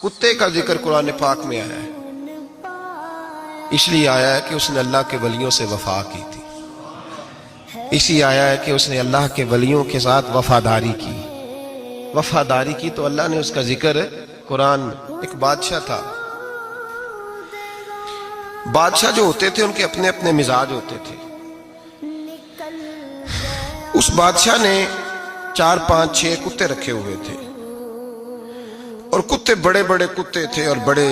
کتے کا ذکر قرآن پاک میں آیا ہے، اس لیے آیا ہے کہ اس نے اللہ کے ولیوں سے وفا کی تھی، اس لیے آیا ہے کہ اس نے اللہ کے ولیوں کے ساتھ وفاداری کی تو اللہ نے اس کا ذکر قرآن. ایک بادشاہ تھا، بادشاہ جو ہوتے تھے ان کے اپنے اپنے مزاج ہوتے تھے. اس بادشاہ نے 4 5 6 کتے رکھے ہوئے تھے، اور کتے بڑے بڑے کتے تھے، اور بڑے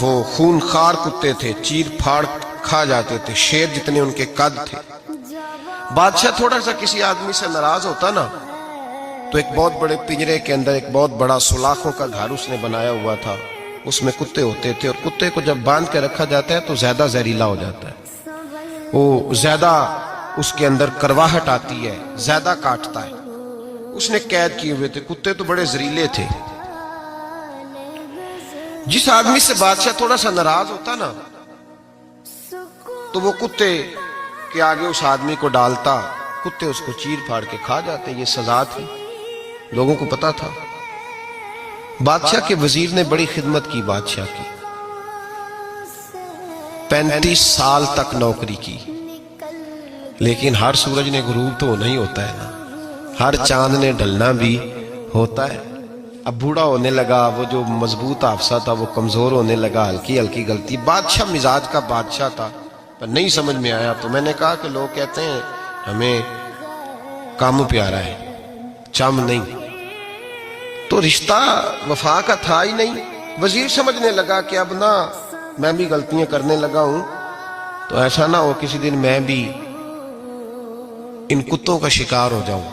وہ خون خار کتے تھے، چیر پھاڑ کھا جاتے تھے، شیر جتنے ان کے قد تھے. بادشاہ تھوڑا سا کسی آدمی سے ناراض ہوتا نا تو ایک بہت بڑے پنجرے کے اندر ایک بہت بڑا سلاخوں کا گھر اس نے بنایا ہوا تھا، اس میں کتے ہوتے تھے، اور کتے کو جب باندھ کے رکھا جاتا ہے تو زیادہ زہریلا ہو جاتا ہے، وہ زیادہ اس کے اندر کرواہٹ آتی ہے، زیادہ کاٹتا ہے. اس نے قید کیے ہوئے تھے. کتے تو بڑے زہریلے تھے. جس آدمی سے بادشاہ تھوڑا سا ناراض ہوتا نا تو وہ کتے کے آگے اس آدمی کو ڈالتا، کتے اس کو چیر پھاڑ کے کھا جاتے. یہ سزا تھی، لوگوں کو پتا تھا. بادشاہ کے وزیر نے بڑی خدمت کی بادشاہ کی، 35 سال تک نوکری کی. لیکن ہر سورج نے غروب تو ہونا ہی ہوتا ہے نا، ہر چاند نے ڈھلنا بھی ہوتا ہے. اب بوڑھا ہونے لگا، وہ جو مضبوط حافظہ تھا وہ کمزور ہونے لگا، ہلکی ہلکی غلطی. بادشاہ مزاج کا بادشاہ تھا، پر نہیں سمجھ میں آیا. تو میں نے کہا کہ لوگ کہتے ہیں ہمیں کام پیارا ہے، چم نہیں. تو رشتہ وفا کا تھا ہی نہیں. وزیر سمجھنے لگا کہ اب نہ میں بھی غلطیاں کرنے لگا ہوں تو ایسا نہ ہو کسی دن میں بھی ان کتوں کا شکار ہو جاؤں.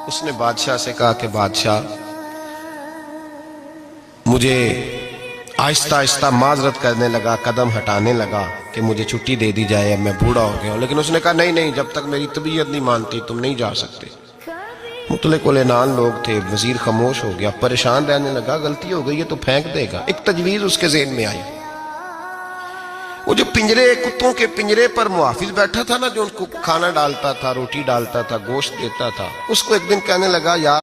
اس نے بادشاہ سے کہا کہ بادشاہ مجھے آہستہ آہستہ معذرت کرنے لگا، قدم ہٹانے لگا کہ مجھے چھٹی دے دی جائے، اب میں بوڑھا ہو گیا ہوں. لیکن اس نے کہا نہیں، جب تک میری طبیعت نہیں مانتی تم نہیں جا سکتے. مطلق العنان لوگ تھے. وزیر خاموش ہو گیا، پریشان رہنے لگا. غلطی ہو گئی ہے تو پھینک دے گا. ایک تجویز اس کے ذہن میں آئی. وہ جو کتوں کے پنجرے پر محافظ بیٹھا تھا نا، جو ان کو کھانا ڈالتا تھا، روٹی ڈالتا تھا، گوشت دیتا تھا، اس کو ایک دن کہنے لگا یار